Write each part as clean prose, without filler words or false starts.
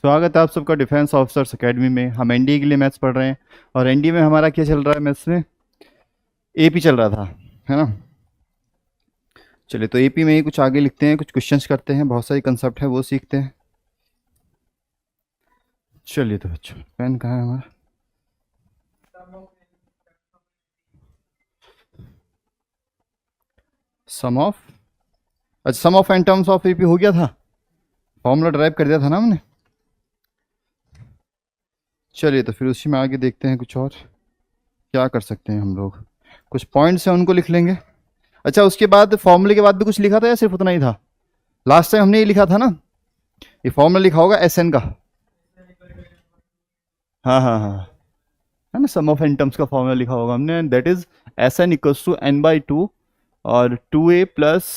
स्वागत है आप सबका डिफेंस ऑफिसर्स एकेडमी में। हम एनडीए के लिए मैथ्स पढ़ रहे हैं और एनडीए में हमारा क्या चल रहा है, मैथ्स में एपी चल रहा था, है ना। चलिए तो एपी में ही कुछ आगे लिखते हैं, कुछ क्वेश्चंस करते हैं, बहुत सारे कंसेप्ट है वो सीखते हैं। चलिए तो बच्चों, पेन कहाँ है हमारा। सम ऑफ, अच्छा sum of n terms of AP हो गया था, फॉर्मूला ड्राइव कर दिया था ना हमने। चलिए तो फिर उसी में आगे देखते हैं कुछ और क्या कर सकते हैं हम लोग। कुछ पॉइंट्स हैं उनको लिख लेंगे। अच्छा उसके बाद फॉर्मूले के बाद भी कुछ लिखा था या सिर्फ उतना ही था? लास्ट टाइम हमने ये लिखा था ना, ये फॉर्मूला लिखा होगा एस एन का। हाँ हाँ हाँ, है ना, सम ऑफ एन टर्म्स का फॉर्मूला लिखा होगा हमने, that is S n equals to n by two और two a plus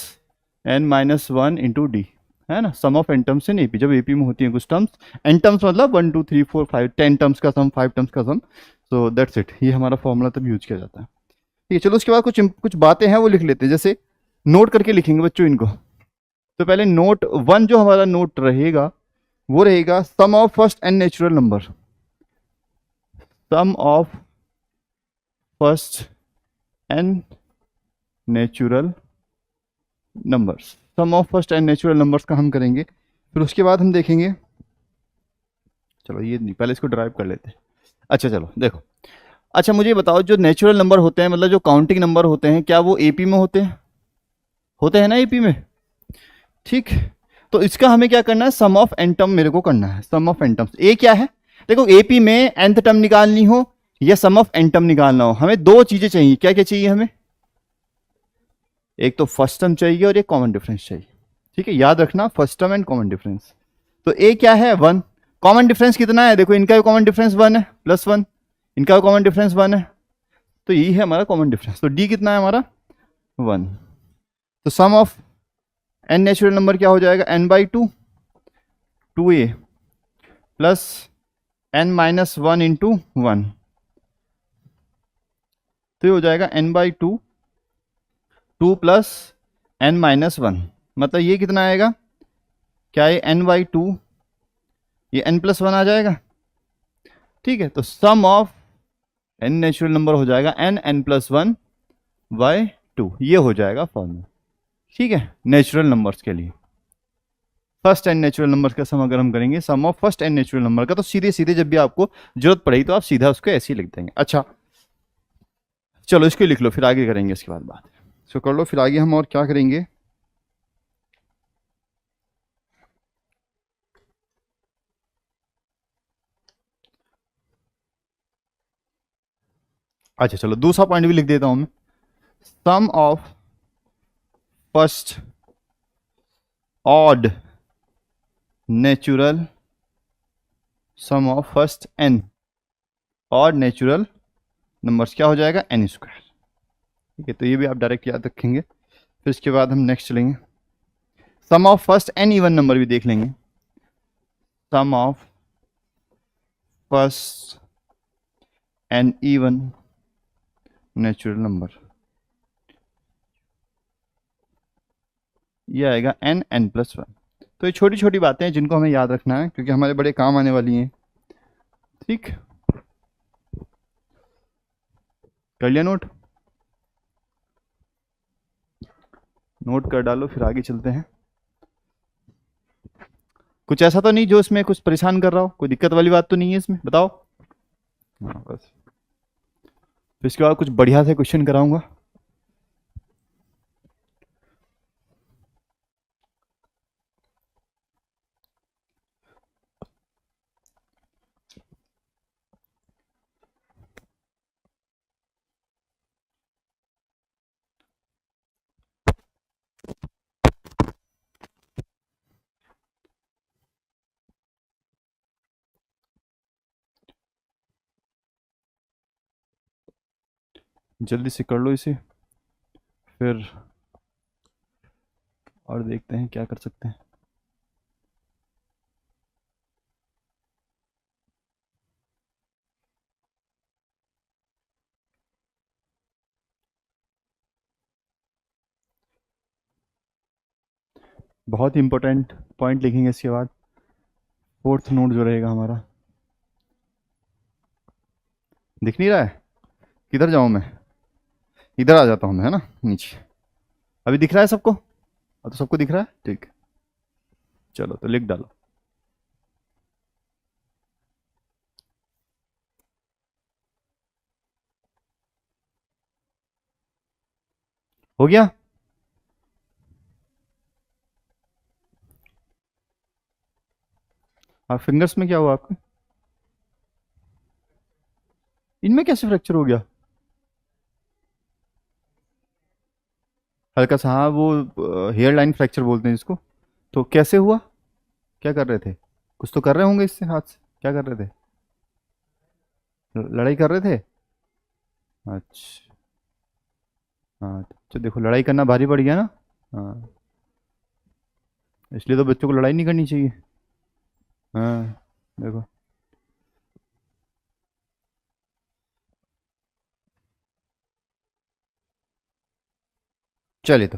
n minus one into d, है ना। Sum of n terms in AP, जब एपी में होती है कुछ टर्म्स, एन टर्म्स मतलब 1 2 3 4 5 10 टर्म्स का सम, 5 टर्म्स का सम। सो दैट्स इट, ये हमारा फॉर्मूला तब यूज किया जाता है। ठीक है, चलो उसके बाद कुछ कुछ बातें हैं वो लिख लेते हैं, जैसे नोट करके लिखेंगे बच्चों इनको। तो पहले नोट वन, जो हमारा नोट रहेगा वो रहेगा sum of first n natural number, sum of first n natural numbers, sum of first n natural numbers का हम करेंगे। फिर उसके बाद हम देखेंगे, चलो ये नहीं, पहले इसको ड्राइव कर लेते हैं। अच्छा चलो देखो, अच्छा मुझे बताओ, जो नेचुरल नंबर होते हैं मतलब जो काउंटिंग नंबर होते हैं, क्या वो एपी में होते हैं? होते हैं ना एपी में, ठीक। तो इसका हमें क्या करना है, सम ऑफ एन टर्म मेरे को करना है, सम ऑफ एन टर्म्स। ए क्या है, देखो एपी में एनथ टर्म निकालनी हो या सम ऑफ एन टर्म निकालना हो, हमें दो चीजें चाहिए। क्या क्या चाहिए हमें? एक तो फर्स्ट टर्म चाहिए और एक कॉमन डिफरेंस चाहिए। ठीक है, याद रखना, first term and common difference. तो ए क्या है, वन। कॉमन डिफरेंस कितना है, देखो इनका भी कॉमन डिफरेंस वन है, प्लस वन, इनका कॉमन डिफरेंस वन है, तो यही है हमारा कॉमन डिफरेंस। तो डी कितना है हमारा, वन। तो sum of n natural number क्या हो जाएगा, n by two, two a plus n minus one into one, तो ये हो जाएगा n by two, two plus n minus one, मतलब ये कितना आएगा, क्या ये एन बाई टू, ये एन प्लस वन आ जाएगा। ठीक है, तो sum of n natural number हो जाएगा n n plus one by two, ये हो जाएगा फॉर्मूला। ठीक है, नेचुरल नंबर्स के लिए फर्स्ट एंड नेचुरल नंबर का सम अगर हम करेंगे, sum of first n natural number का, तो सीधे सीधे जब भी आपको जरूरत पड़ेगी तो आप सीधा उसको ऐसे ही लिख देंगे। अच्छा चलो इसको लिख लो, फिर आगे करेंगे इसके बाद बात। इसको कर लो, फिर आगे हम और क्या करेंगे। अच्छा चलो दूसरा पॉइंट भी लिख देता हूं मैं, sum of first odd natural, sum of first n odd natural numbers क्या हो जाएगा, एन स्क्वायर। ठीक है, तो ये भी आप डायरेक्ट याद रखेंगे। फिर इसके बाद हम नेक्स्ट चलेंगे, sum of first n even number भी देख लेंगे, sum of first n even natural number, ये आएगा एन एन प्लस वन। तो ये छोटी छोटी बातें हैं जिनको हमें याद रखना है क्योंकि हमारे बड़े काम आने वाली हैं। ठीक, कर लिया नोट, नोट कर डालो, फिर आगे चलते हैं। कुछ ऐसा तो नहीं जो इसमें कुछ परेशान कर रहा हो, कोई दिक्कत वाली बात तो नहीं है इसमें, बताओ। हाँ बस, फिर इसके बाद कुछ बढ़िया से क्वेश्चन कराऊंगा। जल्दी से कर लो इसे, फिर और देखते हैं क्या कर सकते हैं। बहुत इंपॉर्टेंट पॉइंट लिखेंगे इसके बाद, फोर्थ नोड जो रहेगा हमारा, दिख नहीं रहा है? किधर जाऊं मैं? इधर आ जाता हूं मैं, है ना, नीचे। अभी दिख रहा है सबको? अब तो सबको दिख रहा है, ठीक है। चलो तो लिख डालो। हो गया? आप फिंगर्स में क्या हुआ आपके? इनमें कैसे फ्रैक्चर हो गया? हल्का सा, हाँ, वो हेयर लाइन फ्रैक्चर बोलते हैं इसको। तो कैसे हुआ? क्या कर रहे थे? कुछ तो कर रहे होंगे इससे, हाथ से क्या कर रहे थे? लड़ाई कर रहे थे? अच्छा। हाँ तो देखो, लड़ाई करना भारी पड़ गया ना। हाँ, इसलिए तो बच्चों को लड़ाई नहीं करनी चाहिए। हाँ, देखो। चलिए तो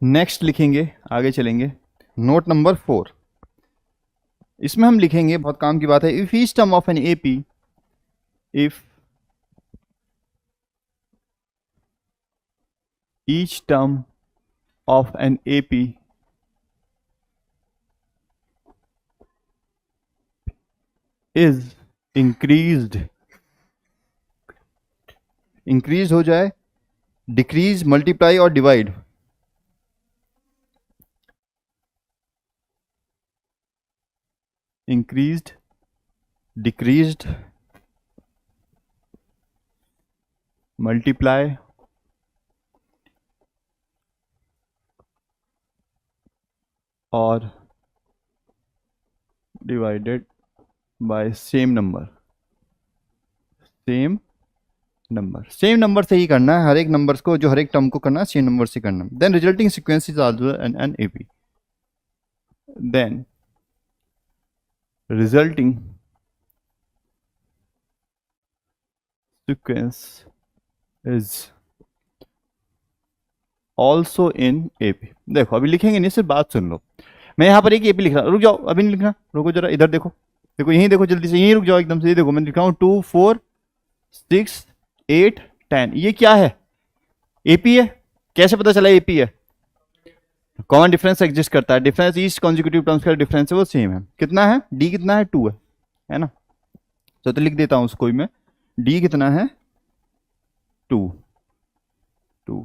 नेक्स्ट लिखेंगे, आगे चलेंगे। नोट नंबर 4, इसमें हम लिखेंगे, बहुत काम की बात है, if each term of an AP, if each term of an AP is increased, increase हो जाए, डिक्रीज, मल्टीप्लाई और डिवाइड, इंक्रीज्ड, डिक्रीज्ड, मल्टीप्लाई और divided by same number, same number, same number से ही करना है, हर एक नंबर्स को, जो हर एक टर्म को करना है सेम नंबर से करना है। Then resulting sequence is also an AP, then resulting sequence is also in AP। देखो अभी लिखेंगे नहीं, सिर्फ बात सुन लो। मैं यहाँ पर एक AP लिख रहा हूँ, रुक जाओ, अभी नहीं लिखना, रुको जरा, इधर देखो, देखो यहीं देखो, जल्दी से यहीं रुक जाओ एकदम से। ये देखो मैं लिख रहा हूँ 2 4 6 8 10, ये क्या है? AP है। कैसे पता चला AP है? कॉमन डिफरेंस एग्जिस्ट करता है, डिफरेंस ईच कॉन्जिक्यूटिव टर्म्स का डिफरेंस है वो सेम है। कितना है? D कितना है? 2 है ना? तो लिख देता हूँ उसको ही मैं, D कितना है? 2 2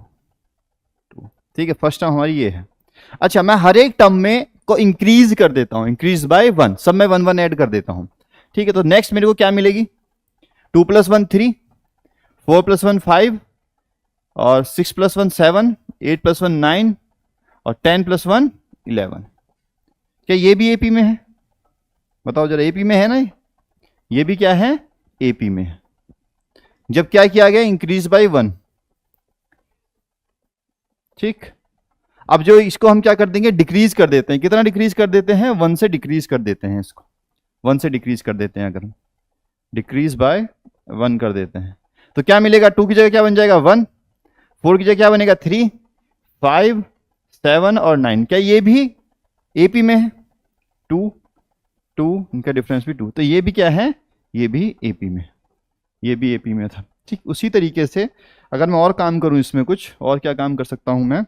2, ठीक है। फर्स्ट टर्म हमारी ये है। अच्छा, मैं हर एक टर्म में को इंक्रीज कर देता हूं, इंक्रीज बाय 1, सब में 1 1 ऐड कर देता हूं, ठीक है। तो नेक्स्ट मेरे को क्या मिलेगी? 2 + 1 3, 4 + 1 5, और 6 + 1 7, 8 + 1 9, और 10 + 1 11। क्या ये भी एपी में है? बताओ जरा, एपी में है ना? ये भी क्या है? एपी में है। जब क्या किया गया? इंक्रीज बाय 1, ठीक। अब जो इसको हम क्या कर देंगे? डिक्रीज कर देते हैं। कितना डिक्रीज कर देते हैं? 1 से डिक्रीज कर देते हैं इसको, 1 से डिक्रीज कर देते हैं। अगर डिक्रीज बाय 1 कर देते हैं तो क्या मिलेगा? 2 की जगह क्या बन जाएगा? 1, 4 की जगह क्या बनेगा? 3, 5 7 और 9। क्या ये भी एपी में है? 2 2, इनका डिफरेंस भी 2, तो ये भी क्या है? ये भी एपी में, ये भी एपी में था, ठीक। उसी तरीके से अगर मैं और काम करूं इसमें, कुछ और क्या काम कर सकता हूं मैं?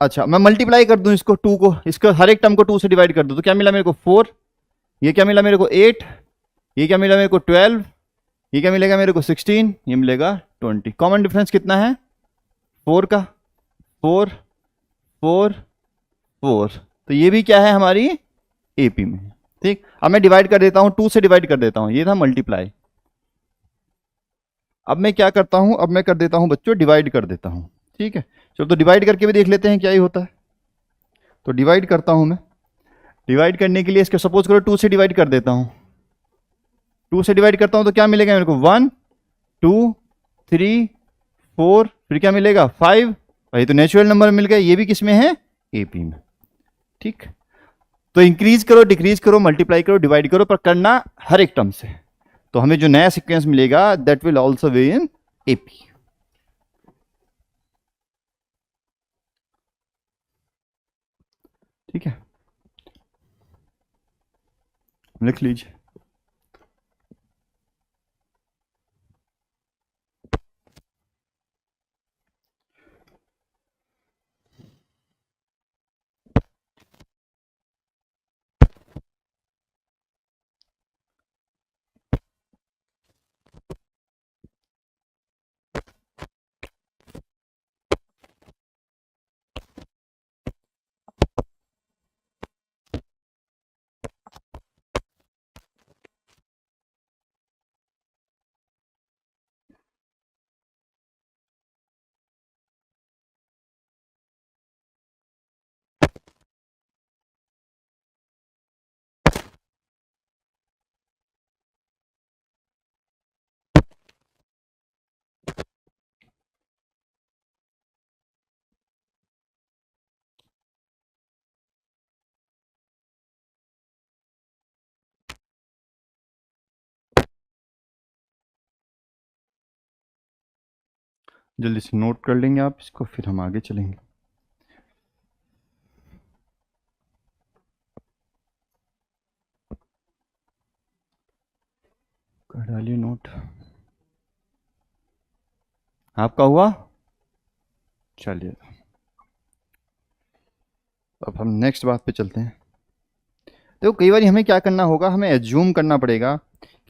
अच्छा, मैं मल्टीप्लाई कर दूं इसको, 2 को, इसको हर एक टर्म को 2 से डिवाइड कर दूं, तो क्या मिला मेरे को? 4। ये क्या मिला मेरे को? 8। ये क्या मिला मेरे को? 12। ये क्या मिलेगा मेरे को? 16। ये मिलेगा 20। कॉमन डिफरेंस कितना है? 4 का, 4 4 4, तो ये भी क्या है? हमारी एपी में, ठीक। अब मैं डिवाइड कर देता हूं, 2 से डिवाइड कर देता हूं, ये था मल्टीप्लाई। अब मैं क्या करता हूं? अब मैं कर देता हूं बच्चों, डिवाइड कर देता हूं, ठीक है। चलो तो डिवाइड करके भी देख लेते हैं क्या ही होता है। तो डिवाइड करता हूं मैं, डिवाइड करने के लिए इसके सपोज करो 2 से डिवाइड कर देता हूं, 2 से डिवाइड करता हूं तो क्या मिलेगा मेरे को? 1 2 3 4, फिर क्या मिलेगा? 5। भाई तो नेचुरल नंबर मिल गया, ये भी किस में है? एपी में, ठीक। तो इंक्रीज करो, डिक्रीज करो, मल्टीप्लाई करो, डिवाइड करो, पर करना हर एक टर्म से। तो हमें जो नया सीक्वेंस मिलेगा that will also be in AP, ठीक है। लिख लीजिए। जल्दी से नोट कर लेंगे आप इसको, फिर हम आगे चलेंगे। कर डालिए नोट। आपका हुआ? चलिए, अब हम नेक्स्ट बात पे चलते हैं। तो कई बार हमें क्या करना होगा, हमें एज्यूम करना पड़ेगा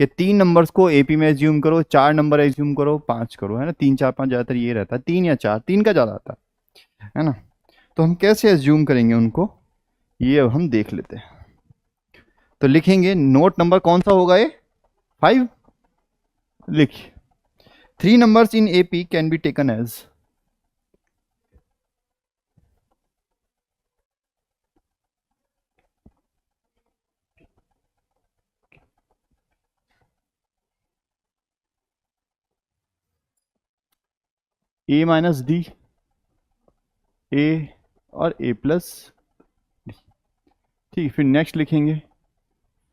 कि 3 नंबर्स को एपी में एज्यूम करो, 4 नंबर एज्यूम करो, 5 करो, है ना। 3 4 5 ज़्यादातर ये रहता है, 3 या 4, 3 का ज़्यादा आता है ना। तो हम कैसे एज्यूम करेंगे उनको, ये अब हम देख लेते हैं। तो लिखेंगे नोट नंबर कौन सा होगा ये, 5। लिखिए 3 numbers in AP can be taken as a minus d, a और ए प्लस डी। ठीक, फिर नेक्स्ट लिखेंगे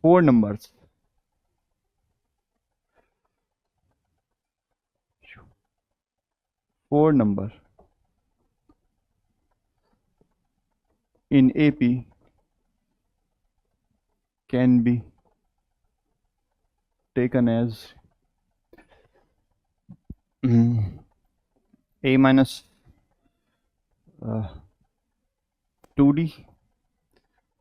4 numbers, 4 number in AP can be taken as a minus 2D,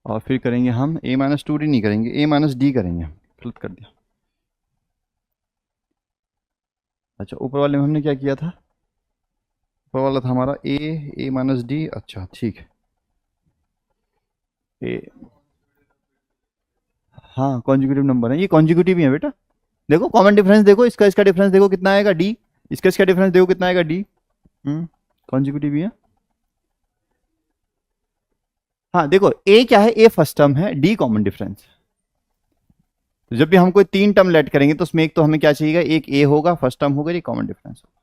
और फिर करेंगे हम ए माइनस 2D नहीं करेंगे, ए माइनस डी करेंगे। गलत कर दिया। अच्छा, ऊपर वाले में हमने क्या किया था, ऊपर वाला था हमारा ए माइनस डी। अच्छा ठीक है, ए, हाँ कॉन्जिक्यूटिव नंबर है, ये कॉन्जिक्यूटिव ही है बेटा। देखो कॉमन डिफरेंस देखो, इसका इसका डिफरेंस देखो कितना आएगा, डी। इसका इसका डिफरेंस देखो कितना आएगा, डी। कॉन्जिक्यूटिव ही है। हाँ देखो, ए क्या है, ए फर्स्ट टर्म है, डी कॉमन डिफरेंस। तो जब भी हम कोई 3 टर्म लेट करेंगे तो उसमें एक तो हमें क्या चाहिए, एक ए होगा फर्स्ट टर्म होगा, ये कॉमन डिफरेंस होगा।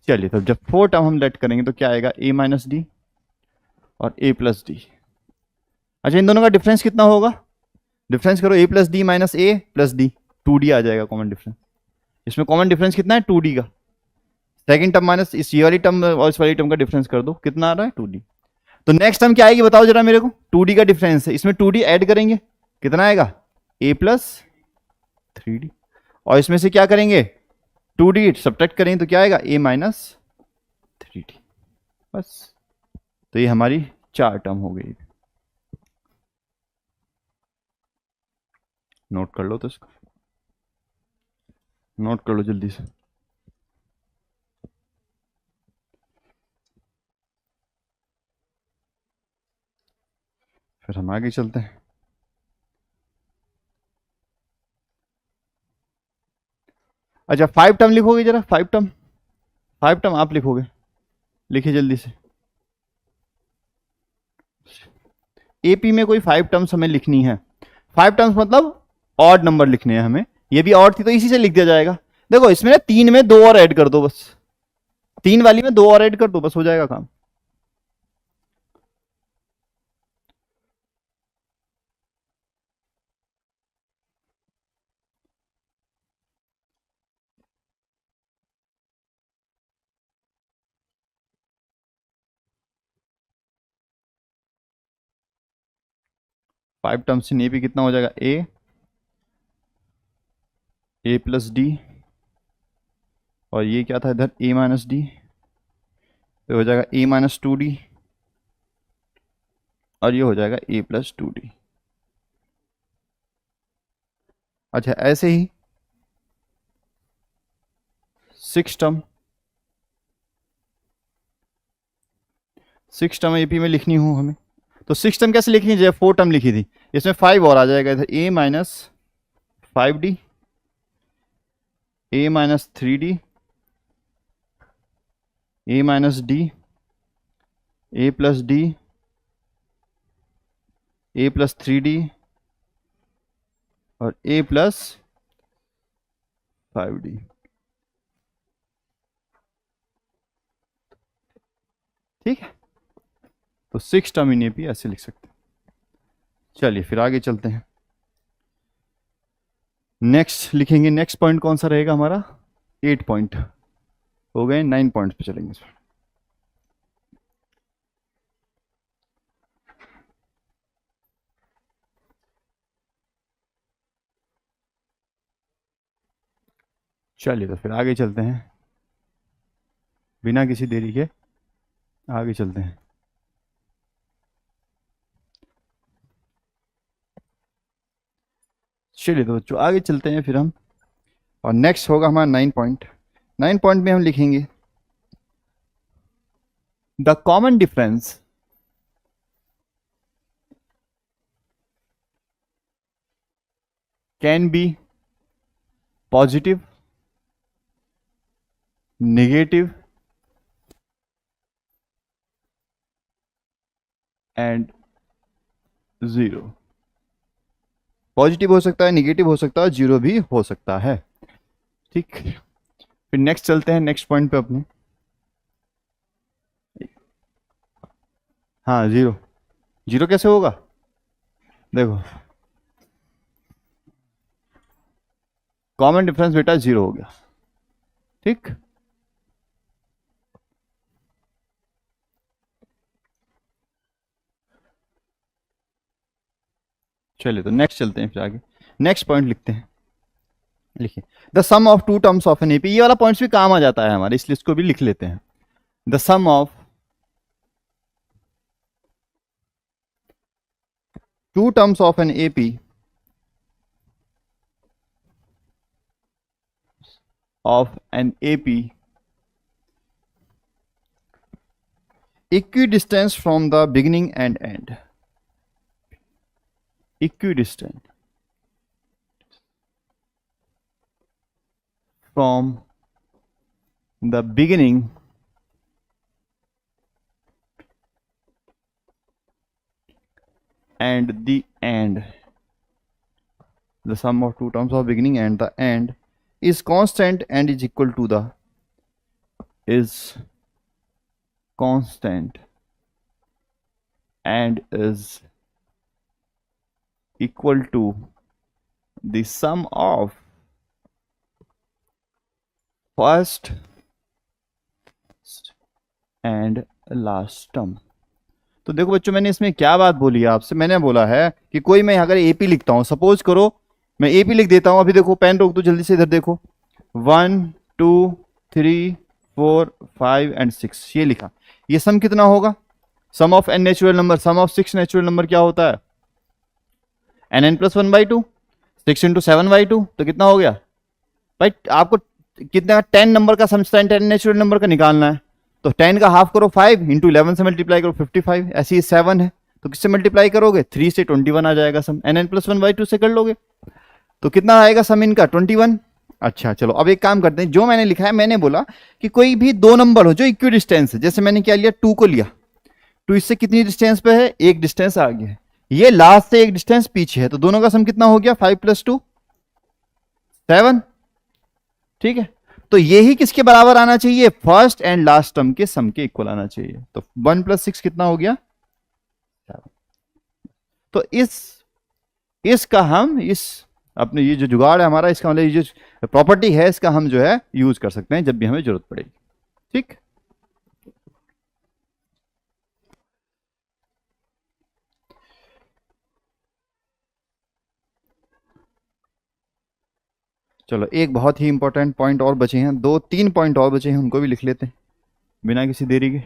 चलिए, तो जब 4 टर्म हम लेट करेंगे तो क्या आएगा, ए माइनस डी और ए प्लस डी। अच्छा, इन दोनों का डिफरेंस कितना होगा, डिफरेंस करो, ए प्लस डी माइनस ए प्लस डी, 2D आ जाएगा कॉमन डिफरेंस। इसमें कॉमन डिफरेंस कितना है, 2D का। सेकंड टर्म माइनस इस ये वाली टर्म और इस वाली टर्म का डिफरेंस कर दो, कितना आ रहा है, 2D। तो नेक्स्ट टर्म क्या आएगी बताओ जरा मेरे को, 2D का डिफरेंस है, इसमें 2D ऐड करेंगे, कितना आएगा, ए प्लस 3D। और इसमें से क्या करेंगे, 2D सब्ट्रैक्ट करेंगे तो क्या आएगा, ए माइनस 3D। बस, तो ये हमारी 4 टर्म हो गई। नोट कर लो, तो इसको नोट कर लो जल्दी से। फिर हम आगे चलते हैं। अच्छा, 5 टर्म लिखोगे जरा, 5 टर्म, 5 टर्म आप लिखोगे, लिखिए जल्दी से। एपी में कोई 5 टर्म्स हमें लिखनी है, 5 टर्म्स मतलब ऑड नंबर लिखने हैं हमें। ये भी ऑड थी तो इसी से लिख दिया जाएगा। देखो इसमें ना 3 में 2 और ऐड कर दो बस, 3 वाली में 2 और ऐड कर दो, बस हो जाएगा काम। 5 टर्म्स इन ए पी कितना हो जाएगा, ए प्लस डी, और ये क्या था इधर, ए माइनस डी, तो हो जाएगा ए माइनस 2d, और ये हो जाएगा ए प्लस 2d। अच्छा ऐसे ही 6 टर्म, 6 टर्म एपी में लिखनी हो हमें, तो 6 टर्म कैसे लिखनी है, जब 4 टर्म लिखी थी, इसमें 5 और आ जाएगा इधर, ए माइनस 5d, ए माइनस 3d, ए माइनस डी, ए प्लस डी, ए प्लस 3d, और ए प्लस 5d। ठीक है, तो 6 टर्म इन एपी ऐसे लिख सकते हैं। चलिए फिर आगे चलते हैं, नेक्स्ट लिखेंगे। नेक्स्ट पॉइंट कौन सा रहेगा हमारा, 8 पॉइंट हो गए, 9 पॉइंट्स पे चलेंगे इस पर। चलिए तो फिर आगे चलते हैं, बिना किसी देरी के आगे चलते हैं। चलिए तो बच्चों आगे चलते हैं फिर हम, और नेक्स्ट होगा हमारा 9 पॉइंट। 9 पॉइंट में हम लिखेंगे the common difference can be positive, negative and zero. Positive हो सकता है, नेगेटिव हो सकता है, जीरो भी हो सकता है। ठीक, फिर नेक्स्ट चलते हैं, नेक्स्ट पॉइंट पे अपने। हाँ जीरो, जीरो कैसे होगा, देखो कॉमन डिफरेंस बेटा जीरो हो गया। ठीक, चलिए तो नेक्स्ट चलते हैं फिर आगे, नेक्स्ट पॉइंट लिखते हैं। लिखिए the sum of 2 terms of an AP, ये वाला पॉइंट्स भी काम आ जाता है हमारे, इसलिए इसको भी लिख लेते हैं। The sum of 2 terms of an AP equidistant from the beginning and end, equidistant from the beginning and the end. The sum of 2 terms of beginning and the end is constant and is equal to the constant and is equal to the sum of first and last term। तो देखो बच्चों, मैंने इसमें क्या बात बोली है आपसे, मैंने बोला है कि कोई मैं अगर एपी लिखता हूं, सपोज करो मैं एपी लिख देता हूं, अभी देखो पेन रोक दो जल्दी से, इधर देखो 1 2 3 4 5 एंड 6 ये लिखा, ये सम कितना होगा, sum of n natural number, sum of 6 natural number क्या होता है, nn+1/2, 6 × 7/2, तो कितना हो गया भाई, आपको कितना 10 नंबर का सम 10 नेचुरल नंबर का निकालना है, तो 10 का हाफ करो 5 × 11 से मल्टीप्लाई करो 55, ऐसे ही 7 है तो किससे मल्टीप्लाई करोगे, 3 से 21 आ जाएगा सम, nn+1/2 से कर लोगे तो कितना आएगा सम इनका 21। अच्छा चलो अब एक काम करते हैं, जो मैंने लिखा है, मैंने बोला कि कोई भी 2 नंबर हो जो इक्वी डिस्टेंस है, जैसे मैंने क्या लिया 2 को लिया, 2 इससे कितनी डिस्टेंस पे है, एक डिस्टेंस आ गया है, ये लास्ट से एक डिस्टेंस पीछे है, तो दोनों का सम कितना हो गया 5 + 2 7। ठीक है, तो यही किसके बराबर आना चाहिए, फर्स्ट एंड लास्ट टर्म के सम के इक्वल आना चाहिए, तो 1 + 6 कितना हो गया 7। तो इसका हम इस अपने ये जो जुगाड़ है हमारा, इसका मतलब ये जो प्रॉपर्टी है इसका हम जो है यूज कर सकते हैं जब भी हमें जरूरत पड़ेगी। ठीक, चलो एक बहुत ही इंपॉर्टेंट पॉइंट और बचे हैं, 2-3 पॉइंट और बचे हैं, उनको भी लिख लेते हैं बिना किसी देरी के।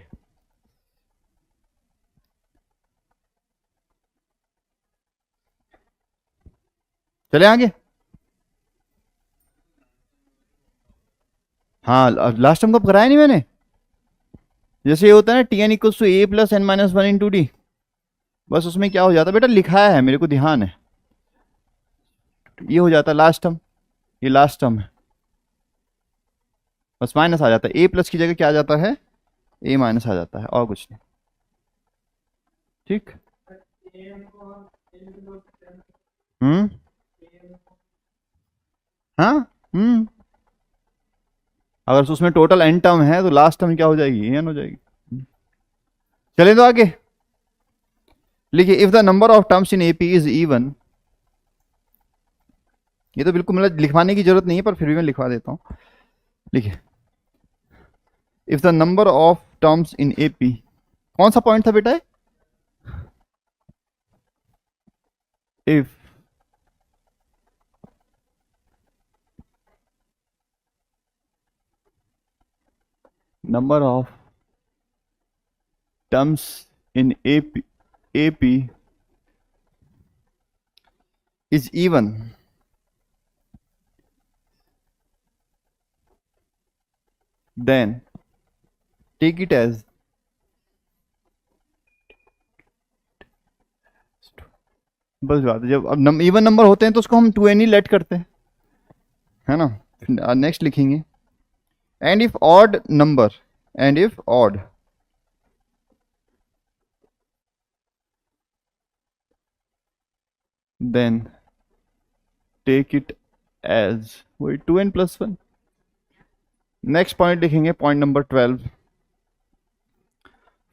चले आगे। हाँ लास्ट टाइम कब कराया नहीं मैंने। जैसे ये होता है ना T n equals to a plus n minus one into d, बस उसमें क्या हो जाता बेटा, लिखा है मेरे को ध्यान है, ये हो जाता लास्ट टर्म, ये लास्ट टर्म है, बस माइनस आ जाता है, ए प्लस की जगह क्या आ जाता है, ए माइनस आ जाता है, और कुछ नहीं। ठीक। हम्म। हाँ। हम्म। अगर उसमें टोटल एन टर्म है तो लास्ट टर्म क्या हो जाएगी, एन हो जाएगी। चले तो आगे लिखिए, if the number of terms in AP is even, ये तो बिल्कुल मतलब लिखवाने की जरूरत नहीं है पर फिर भी मैं लिखवा देता हूं। लिखिए, if the number of terms in AP, कौन सा पॉइंट था बेटा, if number of terms in AP is even, then take it as बस बात है, जब अब इवन नंबर होते हैं तो उसको हम टू एन ही लेट करते हैं, है ना। नेक्स्ट लिखेंगे, and if odd number, and if odd then take it as वही two n plus one. Next point लिखेंगे, point number 12,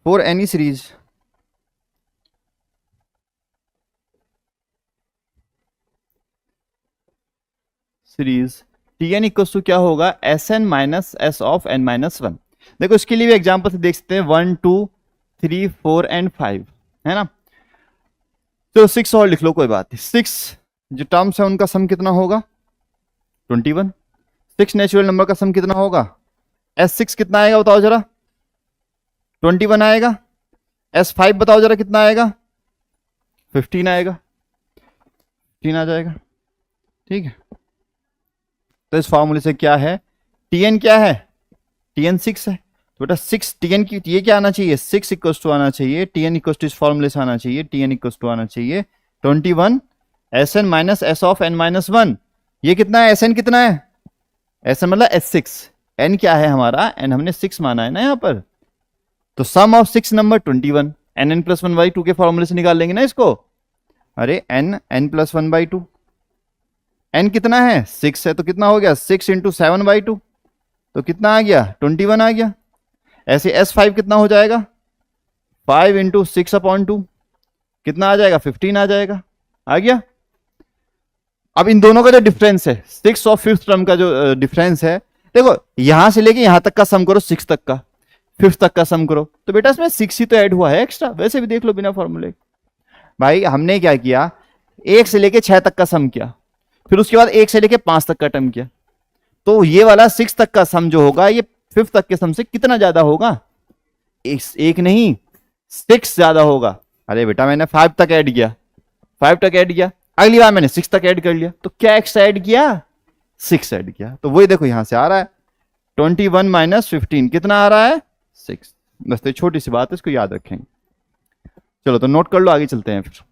for any series T n equal to क्या होगा, S n minus S of n minus one. देखो इसके लिए भी example से देख सकते हैं, 1 2 3 4 एंड 5, है ना। तो 6 और लिख लो, कोई बात नहीं। 6 जो टर्म्स है उनका सम कितना होगा, 21। 6 नेचुरल नंबर का सम कितना होगा, S6 कितना आएगा बताओ जरा, 21 आएगा। S5 बताओ जरा कितना आएगा, 15 आएगा, 15 आ जाएगा। ठीक है, तो इस फॉर्मूले से क्या है, Tn क्या है, Tn 6 है, तो बेटा 6 Tn की ये क्या आना चाहिए, 6 इक्वल्स टू आना चाहिए, Tn इक्वल्स टू इस फॉर्मूले से आना चाहिए, Tn इक्वल्स टू आना चाहिए 21 Sn minus S of n minus one. ये कितना है, Sn कितना है, Sn मतलब S6, n क्या है हमारा, n हमने 6 माना है ना यहाँ पर, तो sum of 6 number 21, n n plus one by two के फॉर्मूले से निकाल लेंगे ना इसको। अरे n plus one by two, n कितना है 6 है, तो कितना हो गया 6 इंटू 7/2, तो कितना आ गया 21 आ गया। ऐसे S5 कितना हो जाएगा, 5 इंटू 6/2, कितना आ जाएगा 15 आ जाएगा, आ गया। अब इन दोनों का जो डिफरेंस है, 6 और 5th टर्म का जो डिफरेंस है, देखो यहां से लेके यहां तक का सम करो, 6 तक का, 5th तक का सम करो, तो बेटा इसमें 6 ही तो ऐड हुआ है एक्स्ट्रा, वैसे भी देख लो बिना फॉर्मूले। भाई हमने क्या किया, 1 से लेके 6 तक का सम किया, फिर उसके बाद 1 से लेके 5 तक का टर्म किया, तो ये वाला 6 तक का सम जो होगा ये 5th तक के सम से कितना ज्यादा होगा, एक नहीं 6 ज्यादा होगा। अरे बेटा मैंने 5 तक ऐड किया, 5 तक ऐड किया, अगली बार मैंने 6 तक ऐड कर लिया, तो क्या एक्स्ट्रा ऐड किया, 6 ऐड किया, तो वही देखो यहां से आ रहा है 21 माइनस 15 कितना आ रहा है 6। बस तो छोटी सी बात है, इसको याद रखेंगे। चलो तो नोट कर लो, आगे चलते हैं फिर।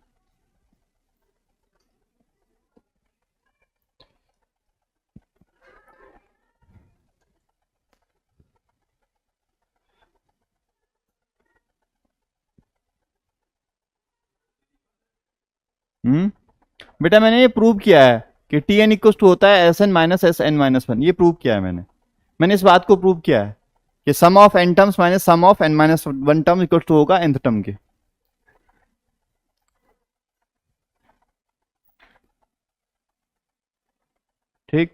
बेटा मैंने ये प्रूव किया है कि टी एन इक्व टू होता है S n minus S n minus one, ये प्रूव किया है मैंने इस बात को प्रूव किया है कि sum of n terms minus sum of n minus one term equal to होगा nth टर्म के। ठीक,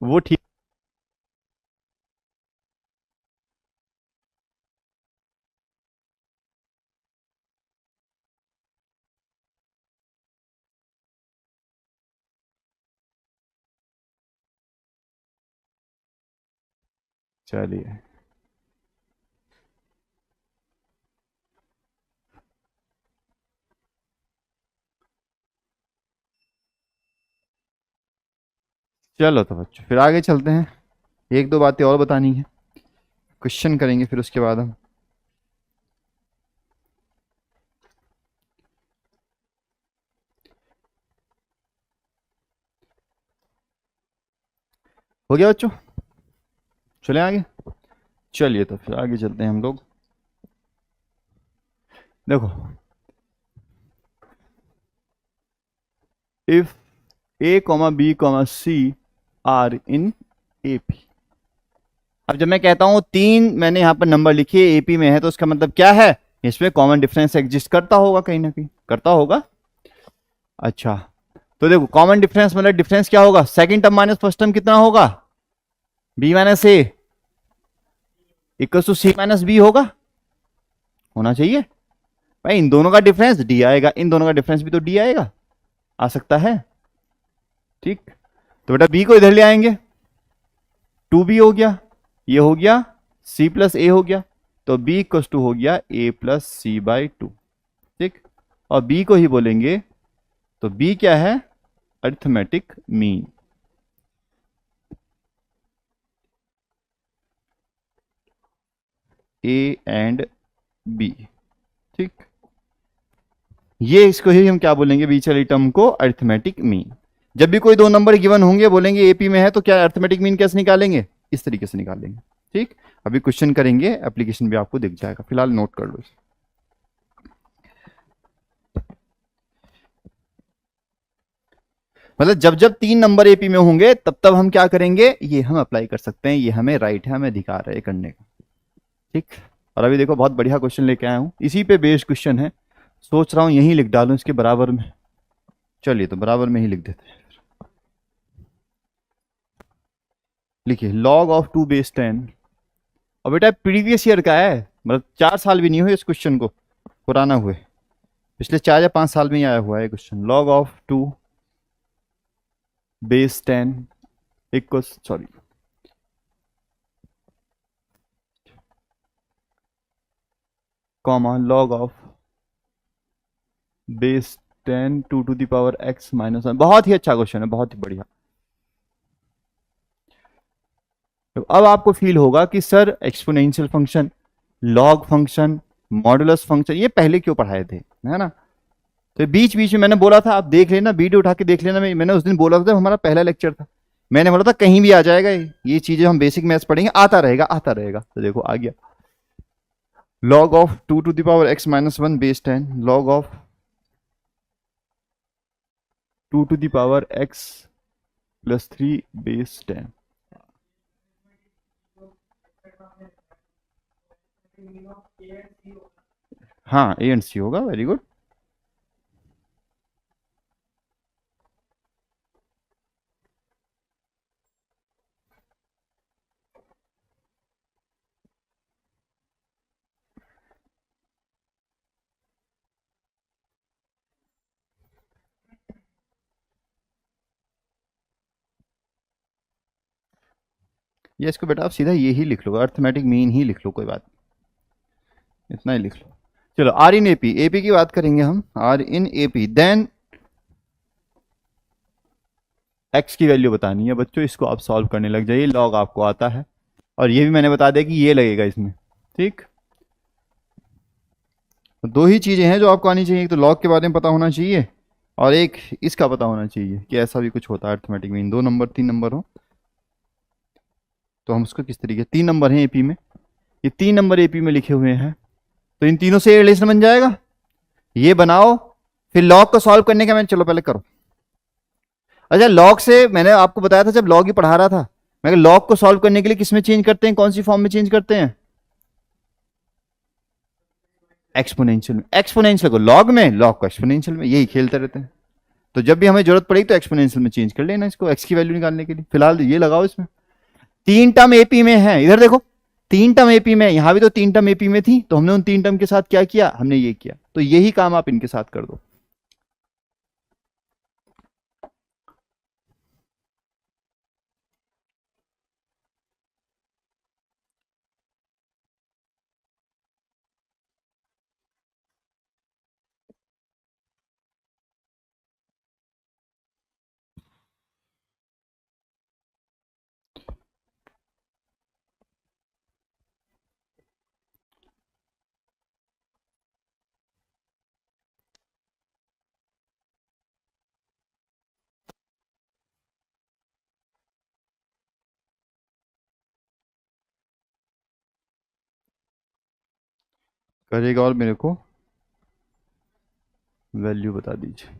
वो ठीक। चलिए चलो तो बच्चों फिर आगे चलते हैं, एक दो बातें और बतानी है, क्वेश्चन करेंगे फिर उसके बाद हम। हो गया बच्चों, चले आगे। चलिए तो फिर आगे चलते हैं हम लोग। देखो, if a comma b comma c are in AP. अब जब मैं कहता हूं तीन मैंने यहां पर नंबर लिखे एपी में है, तो उसका मतलब क्या है, इसमें कॉमन डिफरेंस एग्जिस्ट करता होगा, कहीं ना कहीं करता होगा। अच्छा, तो देखो कॉमन डिफरेंस मतलब डिफरेंस क्या होगा, second term minus first term कितना होगा, b minus a equal to c minus b होगा, होना चाहिए भाई। इन दोनों का डिफरेंस डी आएगा, इन दोनों का डिफरेंस भी तो डी आएगा, आ सकता है। ठीक, तो बेटा बी को इधर ले आएंगे, टू बी हो गया, ये हो गया सी प्लस ए हो गया, तो बी इक्वल टू हो गया ए प्लस सी बाई टू। ठीक, और बी को ही बोलेंगे, तो बी क्या है, arithmetic mean. A and b. ठीक, ये इसको ही हम क्या बोलेंगे, बीच वाली टर्म को अरिथमेटिक मीन। जब भी कोई दो नंबर गिवन होंगे बोलेंगे एपी में है, तो क्या अरिथमेटिक मीन कैसे निकालेंगे, इस तरीके से निकालेंगे। ठीक, अभी क्वेश्चन करेंगे, एप्लीकेशन भी आपको दिख जाएगा, फिलहाल नोट कर लो। मतलब जब जब तीन नंबर एपी में होंगे तब तब हम क्या करेंगे, ये हम अप्लाई कर सकते हैं, ये हमें राइट है, हमें अधिकार है करने का। ठीक, और अभी देखो बहुत बढ़िया क्वेश्चन लेके आया हूं, इसी पे बेस्ड क्वेश्चन है, सोच रहा हूं यहीं लिख डालूं इसके बराबर में। चलिए तो बराबर में ही लिख देते हैं। लिखिए log ऑफ 2 बेस 10। और बेटा प्रीवियस ईयर का है, मतलब 4 साल भी नहीं हुए इस क्वेश्चन को पुराना हुए, पिछले 4 या 5 साल में ही आया हुआ है question. log of 2 base 10 equal, sorry, comma log of base 10 to the power x minus 1। बहुत ही अच्छा क्वेश्चन है, बहुत ही बढ़िया। तो अब आपको फील होगा कि sir exponential function, log function, modulus function ये पहले क्यों पढ़ाए थे, है ना। तो बीच बीच में मैंने बोला था, आप देख लेना, वीडियो उठा के देख लेना, मैंने उस दिन बोला था, हमारा पहला लेक्चर था, मैंने बोला था कहीं भी आ जाएगा ये चीजें, हम बेसिक मैथ्स पढ़ेंगे, आता रहेगा आता रहेगा। तो देखो आ गया, log of 2 to the power x minus 1 base 10, log of 2 to the power x + 3 base 10। हाँ ए एंड सी होगा, वेरी गुड। ये इसको बेटा आप सीधा ये ही लिख लो, अर्थमेटिक मीन ही लिख लो, कोई बात नहीं, इतना ही लिख लो। चलो आर इन एपी, एपी की बात करेंगे हम, are in AP, then x की वैल्यू बतानी है बच्चों, इसको आप सॉल्व करने लग जाइए, लॉग आपको आता है, और ये भी मैंने बता दिया कि ये लगेगा इसमें। ठीक, तो दो ही चीजें हैं जो आपको आनी चाहिए, एक तो लॉग के बारे में पता होना चाहिए, और एक इसका पता होना चाहिए कि ऐसा भी कुछ होता है अर्थमेटिक मीन, 2 नंबर 3 नंबर हो तो हम उसको किस तरीके, 3 नंबर हैं एपी में, ये 3 नंबर एपी में लिखे हुए हैं, तो इन तीनों से रिलेशन बन जाएगा, ये बनाओ, फिर लॉग को सॉल्व करने का मैंने, चलो पहले करो। अच्छा लॉग से मैंने आपको बताया था जब लॉग ही पढ़ा रहा था, मैं लॉग को सॉल्व करने के लिए किस में चेंज करते हैं, कौन सी फॉर्म में चेंज करते हैं, एक्सपोनेंशियल में। एक्सपोनेंशियल को लॉग में, लॉग को एक्सपोनेंशियल में, यही खेलते रहते हैं। तो जब भी हमें जरूरत पड़ेगी तो एक्सपोनेंशियल में चेंज कर लेना इसको एक्स की वैल्यू निकालने के लिए। फिलहाल ये लगाओ इसमें, 3 टर्म एपी में है, इधर देखो 3 टर्म एपी में, यहां भी तो 3 टर्म एपी में थी, तो हमने उन 3 टर्म के साथ क्या किया, हमने ये किया, तो यही काम आप इनके साथ कर दो। करेगा और मेरे को वैल्यू बता दीजिए।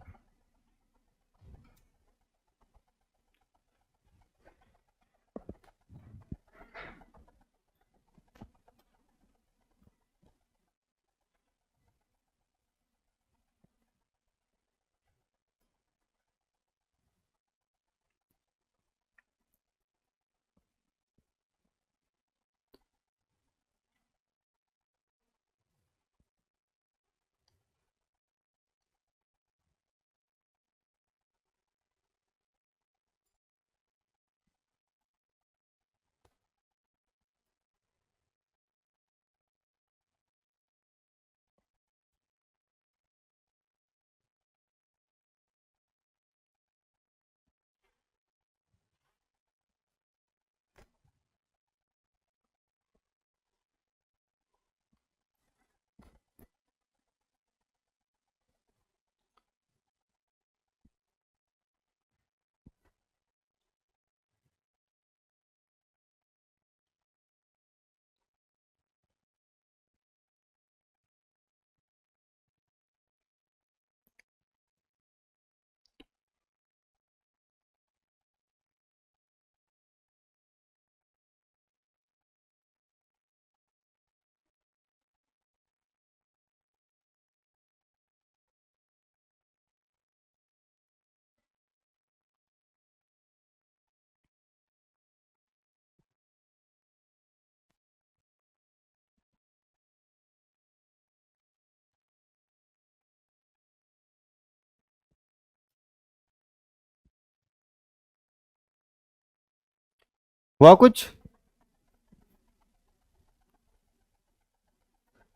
हुआ कुछ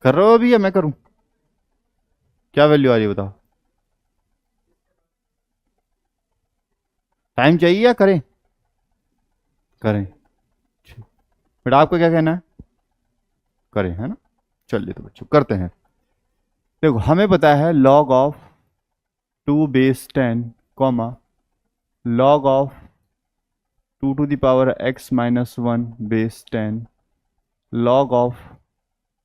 कर रहे हो अभी या मैं करूं? क्या वैल्यू आ रही है बताओ। टाइम चाहिए या करें? करें। बेटा आपको क्या कहना है? करें, है ना। चलिए तो बच्चों करते हैं। देखो हमें पता है log of 2 base 10 comma log of 2 to the power x-1 base 10 log of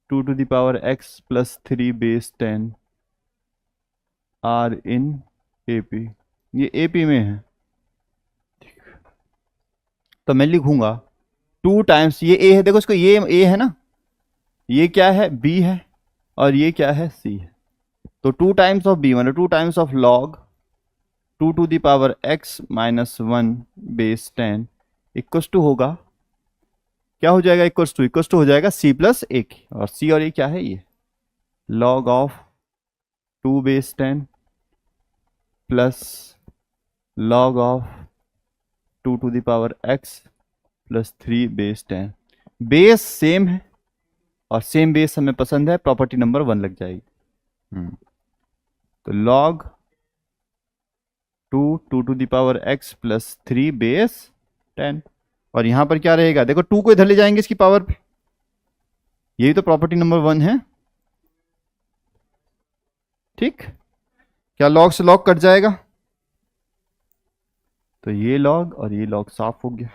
2 to the power x+3 base 10 are in AP. ये एपी में है, तो मैं लिखूंगा 2 टाइम्स ये ए है, देखो इसको, ये ए है ना, ये क्या है बी है, और ये क्या है सी है। तो 2 टाइम्स ऑफ बी मतलब 2 times of log 2 to the power x-1 base 10 equals to होगा, क्या हो जाएगा, इक्वस टू हो जाएगा c प्लस ए की, और c और ए क्या है, ये log of 2 base 10 plus log of 2 to the power x+3 base 10। Base same है और सेम बेस हमें पसंद है, प्रॉपर्टी नंबर 1 लग जाएगी। तो log 2 to the power x+3 base 10, और यहां पर क्या रहेगा, देखो 2 को इधर ले जाएंगे इसकी पावर पे, यही तो प्रॉपर्टी नंबर 1 है। ठीक, क्या log से log कट जाएगा, तो ये log और ये log साफ हो गया।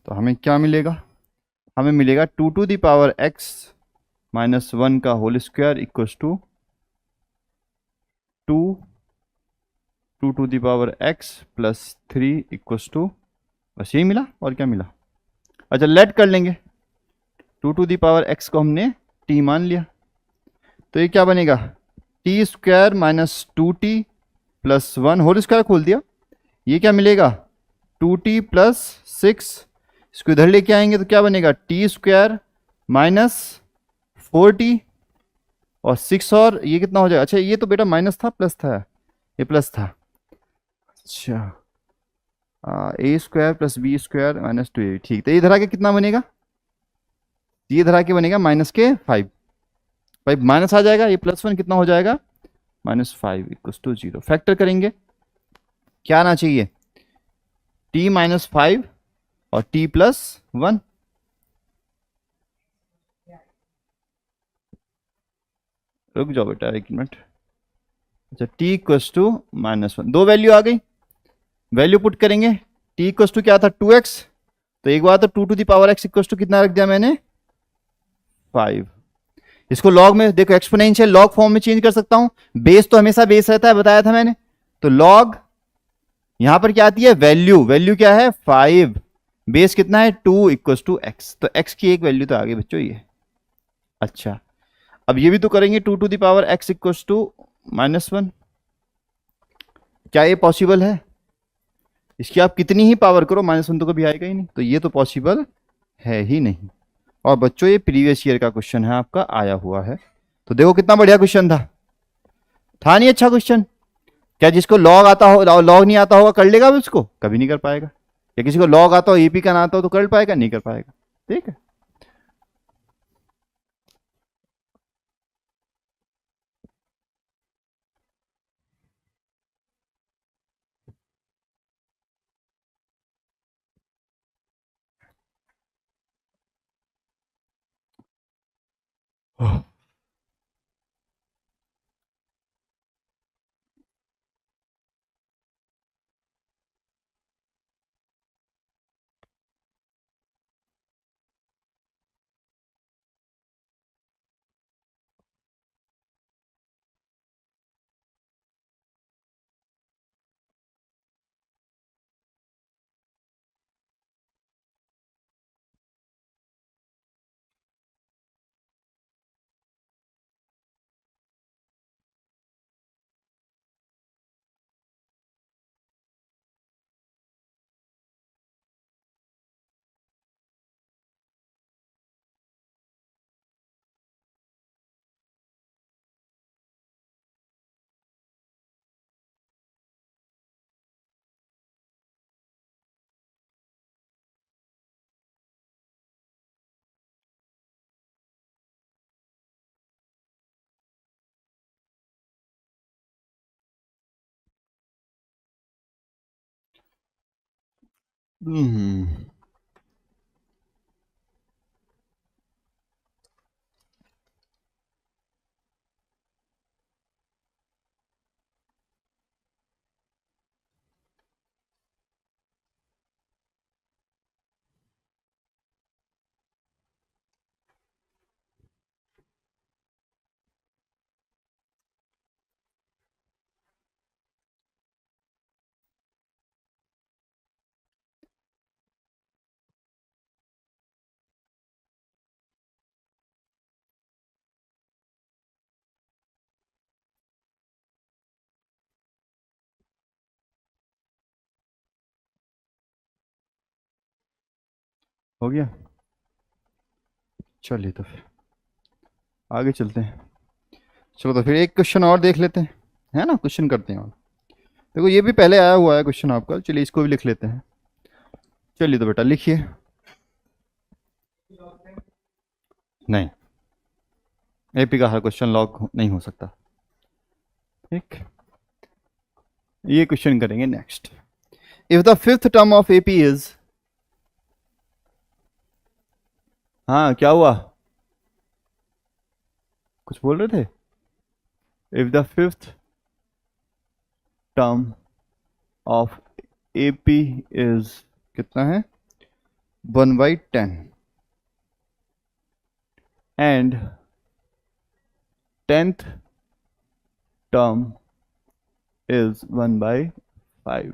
तो हमें क्या मिलेगा, हमें मिलेगा 2 to the power x-1 का whole square equal to 2 to the power x+3 equal to, बस यही मिला और क्या मिला। अच्छा लेट कर लेंगे, 2 to the power x को हमने t मान लिया, तो ये क्या बनेगा, t² - 2t plus 1 whole square खोल दिया, ये क्या मिलेगा 2t प्लस 6, इसको इधर लेके आएंगे तो क्या बनेगा टी स्क्वायर माइनस 4t, और 6 और ये कितना हो जाएगा, अच्छा ये तो बेटा माइनस था प्लस था, ये प्लस था, अच्छा a square plus b square minus 2a, ठीक, तो ये इधर आके कितना बनेगा, ये इधर आके बनेगा माइनस के 5, भाई माइनस आ जाएगा, ये प्लस 1 कितना हो जाएगा -5 इक्वस टू 0, फैक्टर करेंगे क्या आना चाहिए t-5 और t+1, रुक जाओ बेटा एक मिनट, अच्छा t इक्वस टू -1, दो वैल्यू आ गई, वैल्यू पुट करेंगे, t इक्वस टू क्या था 2x, तो एक बार तो 2 to the power x equals to कितना रख दिया मैंने 5, इसको लॉग में देखो एक्सपोनेंशियल लॉग फॉर्म में चेंज कर सकता हूं, बेस तो हमेशा बेस रहता है बताया था मैंने, तो लॉग यहां पर क्या आती है वैल्यू, वैल्यू क्या है 5, बेस कितना है 2 इक्वस टू x, तो x की एक वैल्यू तो आ गई बच्चों ये, अच्छा अब ये भी तो करेंगे 2 to the power x equals to -1, क्या ये पॉसिबल है, इसकी आप कितनी ही पावर करो -1 तो कभी आएगा ही नहीं, तो ये तो पॉसिबल है ही नहीं, और बच्चों ये प्रीवियस ईयर का क्वेश्चन है आपका आया हुआ है, तो देखो कितना बढ़िया क्वेश्चन था नहीं अच्छा क्वेश्चन, क्या जिसको लॉग आता हो लॉग नहीं आता होगा कर लेगा भी उसको, कभी नहीं कर पाएगा, या किसी को लॉग आता हो एपी का ना आता हो तो कर पाएगा, नहीं कर पाएगा, ठीक है। हम्म, हो गया, चलिए तो फिर आगे चलते हैं, चलो तो फिर एक क्वेश्चन और देख लेते हैं, है ना क्वेश्चन करते हैं और, देखो ये भी पहले आया हुआ है क्वेश्चन आपका, चलिए इसको भी लिख लेते हैं, चलिए तो बेटा लिखिए, नहीं एपी का हर क्वेश्चन लॉग नहीं हो सकता, ठीक, ये क्वेश्चन करेंगे next, if the fifth term of AP is, हाँ क्या हुआ कुछ बोल रहे थे, if the fifth term of AP is कितना है 1/10 and 10th term is 1/5,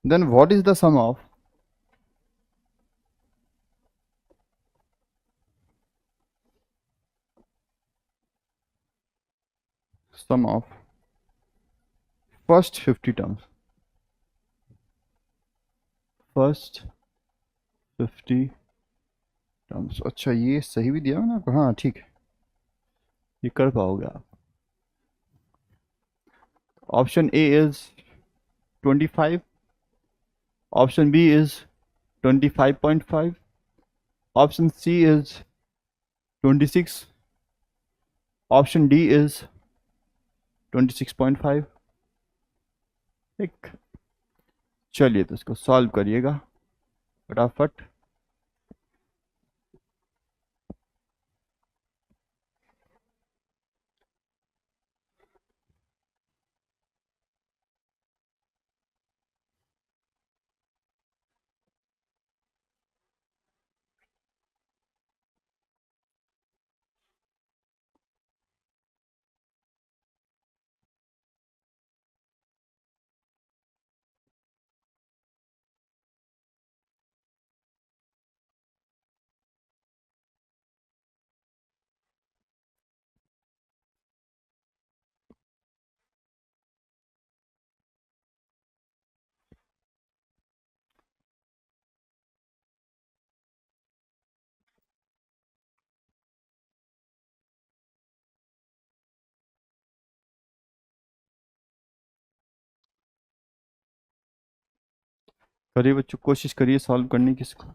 then what is the sum of sum of first 50 terms, first 50 terms. अच्छा ये सही भी दिया है ना आपको, हाँ ठीक है, ये कर पाओगे आप। Option A is 25, option B is 25.5, option C is 26, option D is 26.5। ठीक, चलिए तो इसको सॉल्व करिएगा फटाफट। करिए बच्चों, कोशिश करिए सॉल्व करने की इसको।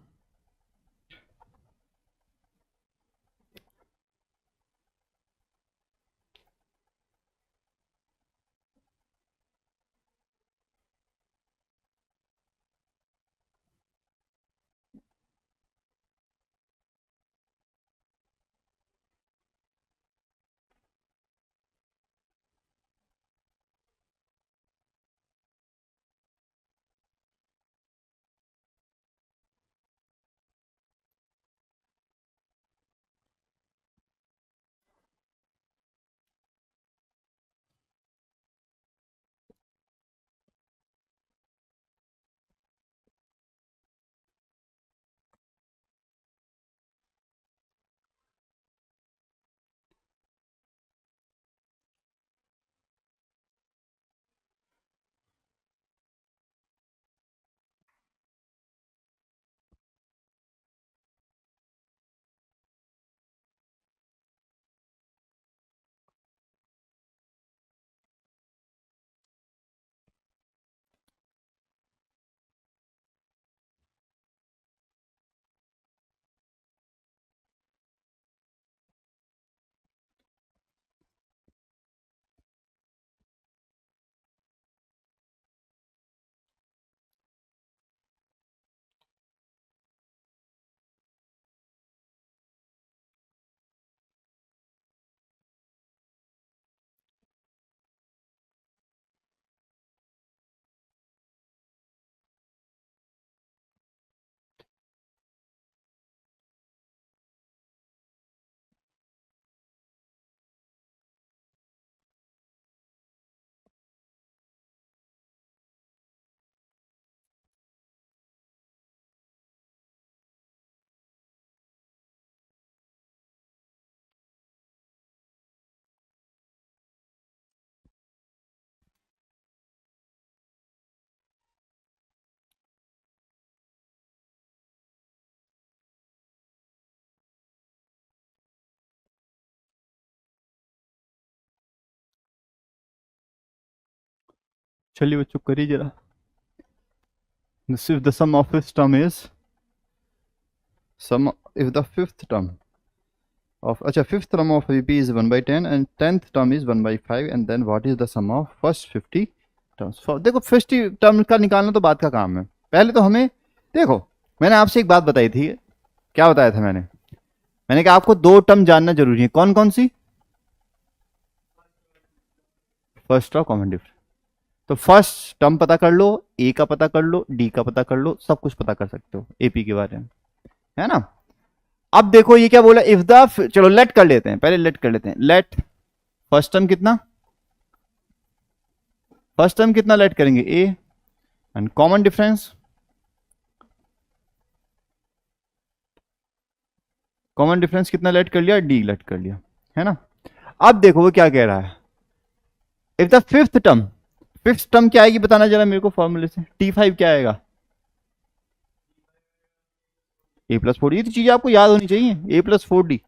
चलिए बच्चों करिए जरा। if the sum of its term is sum if the fifth term of अच्छा fifth term of VP is 1/10 and 10th term is 1/5 and then what is the sum of first 50 terms। देखो 50 term का निकालना तो बात का काम है, पहले तो हमें देखो, मैंने आपसे एक बात बताई थी, क्या बताया था मैंने? मैंने कहा आपको दो टर्म जानना जरूरी है, कौन कौन सी? फर्स्ट और कॉमन डिफरेंस। तो फर्स्ट टर्म पता कर लो, ए का पता कर लो, डी का पता कर लो, सब कुछ पता कर सकते हो एपी के बारे में, है ना? अब देखो ये क्या बोला, इफ द, चलो लेट कर लेते हैं, पहले लेट कर लेते हैं। लेट फर्स्ट टर्म कितना, फर्स्ट टर्म कितना लेट करेंगे? A and common difference, common difference कितना लेट कर लिया? डी लेट कर लिया, है ना? अब देखो वो क्या कह रहा है, इफ द फिफ्थ टर्म क्या आएगी बताना जरा मेरे को फॉर्मूले से। T5 क्या आएगा? A+4D। ये तो चीज आपको याद होनी चाहिए। A+4D,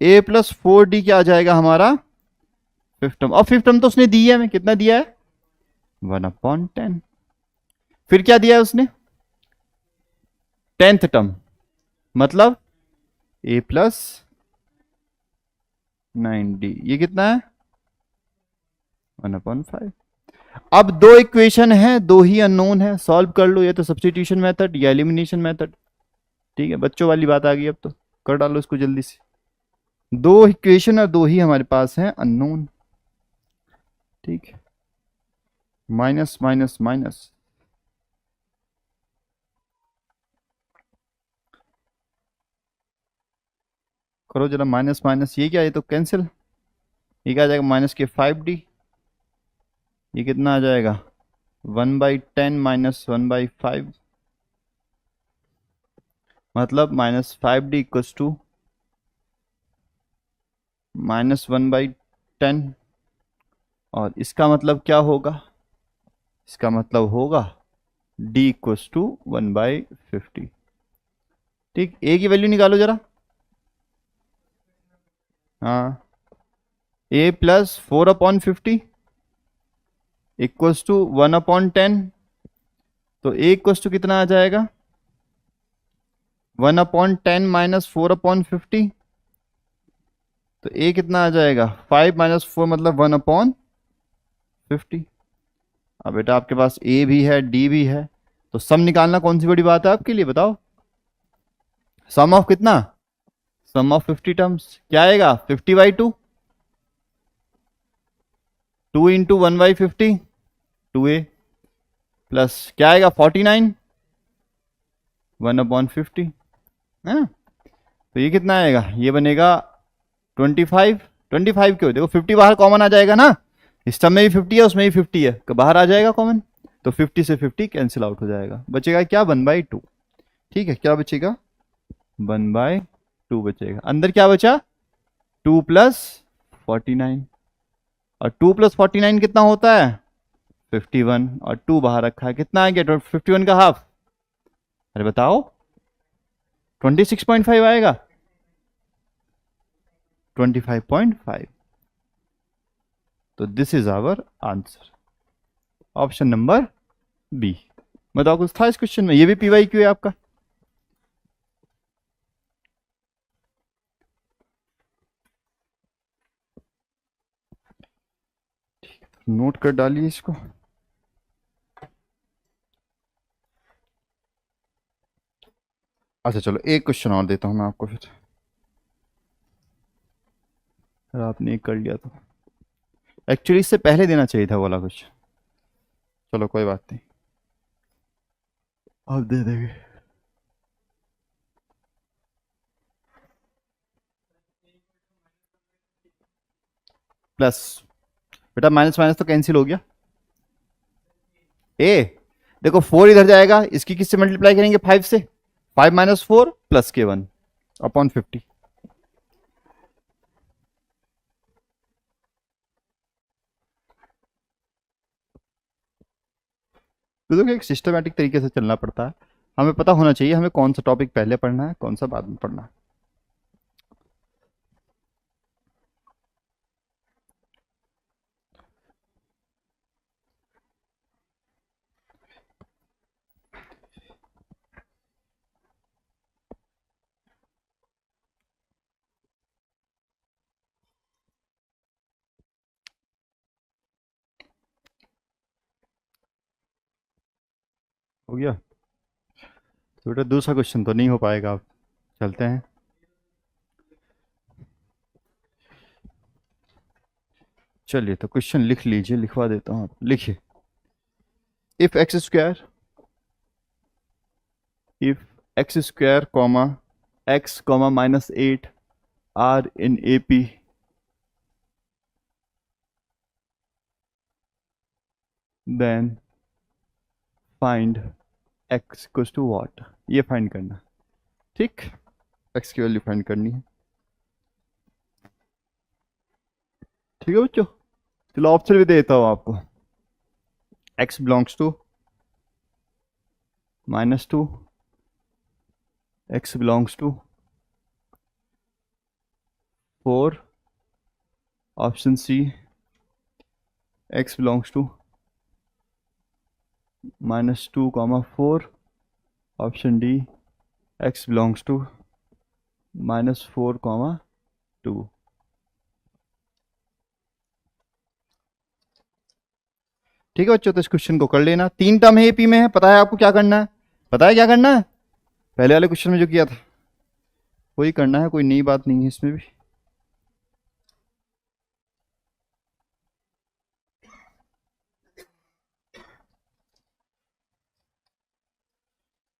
A+4D क्या आ जाएगा हमारा फिफ्थ टर्म। और फिफ्थ टर्म तो उसने दी है हमें, कितना दिया है? 1/10। फिर क्या दिया है उसने? 10th टर्म, मतलब A+9D। ये कितना है? 1/5। अब दो इक्वेशन है, दो ही अननोन है, सॉल्व कर लो, या तो सब्स्टिट्यूशन मेथड या एलिमिनेशन मेथड। ठीक है, बच्चों वाली बात आ गई अब तो, कर डालो इसको जल्दी से। दो इक्वेशन और दो ही हमारे पास है अननोन। ठीक है, माइनस माइनस माइनस, करो जरा माइनस माइनस। ये क्या, ये तो कैंसिल। ये क्या आ जाएगा? -5D। ये कितना आ जाएगा? 1/10 -1/5, मतलब -5D इक्वल्स टू -1/10। और इसका मतलब क्या होगा? इसका मतलब होगा D इक्वल्स टू 1/50। ठीक, ए की वैल्यू निकालो जरा। हाँ, A+4/50 इक्वल्स टू 1/10। तो A इक्वल्स टू कितना आ जाएगा? 1/10 -4/50। तो A कितना आ जाएगा? 5 - 4 मतलब 1/50। अब बेटा आपके पास A भी है D भी है, तो सम निकालना कौन सी बड़ी बात है आपके लिए, बताओ। सम ऑफ कितना? सम ऑफ 50 टर्म्स क्या आएगा? 50/2, 2 इंटू 1/50, 2A, प्लस क्या आएगा? 49, 1/50 है। तो ये कितना आएगा? ये बनेगा 25। 25 क्यों? देखो 50 बाहर कॉमन आ जाएगा ना, इस टर्म में भी 50 है, उसमें भी 50 है, तो बाहर आ जाएगा कॉमन। तो 50 से 50 कैंसिल आउट हो जाएगा, बचेगा क्या? 1/2। ठीक है, क्या बचेगा? 1/2 बचेगा। अंदर क्या बचा? 2 + 49, और 2 + 49 कितना होता है? 51, और 2 बाहर रखा है, कितना आ गया? 51 का हाफ। अरे बताओ, 26.5 आएगा। 25.5। तो this is our answer, option number B. बताओ कुछ था इस क्वेश्चन में? ये भी PYQ है आपका। नोट कर डालिए इसको। अच्छा चलो, एक क्वेश्चन और देता हूं मैं आपको फिर, अगर आपने एक कर लिया तो। एक्चुअली इससे पहले देना चाहिए था वाला क्वेश्चन, चलो कोई बात नहीं, अब दे देंगे। प्लस, बेटा माइनस माइनस तो कैंसिल हो गया। ए, देखो 4 इधर जाएगा, इसकी किससे मल्टीप्लाई करेंगे? 5 से। 5 - 4 + K1/50। तो देखो एक सिस्टमेटिक तरीके से चलना पड़ता है, हमें पता होना चाहिए हमें कौन सा टॉपिक पहले पढ़ना है, कौन सा बाद में पढ़ना है। हो गया? तो बेटा दूसरा क्वेश्चन तो नहीं हो पाएगा, अब चलते हैं। चलिए तो क्वेश्चन लिख लीजिए, लिखवा देता हूँ, आप लिखिए। If x square, comma x, -8 are in AP, then find x equals to what. ये फाइंड करना, ठीक, x की वैल्यू फाइंड करनी है। ठीक है बच्चों, चलो ऑप्शन भी देता हूँ आपको, x belongs to -2, x belongs to 4, option C x belongs to -2, 4, option D x belongs to -4, 2। ठीक है बच्चों, तो इस क्वेश्चन को कर लेना। 3 टर्म है एपी में है, पता है आपको क्या करना है, पता है क्या करना है, पहले वाले क्वेश्चन में जो किया था वही करना है, कोई नई बात नहीं है इसमें भी।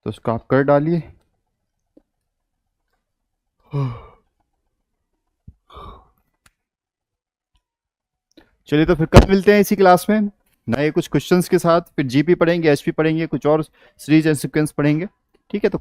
तो उसको आप कर डालिए। चलिए तो फिर कल मिलते हैं इसी क्लास में नए कुछ क्वेश्चंस के साथ, फिर जीपी पढ़ेंगे, एचपी पढ़ेंगे, कुछ और सीरीज एंड सीक्वेंस पढ़ेंगे। ठीक है, तो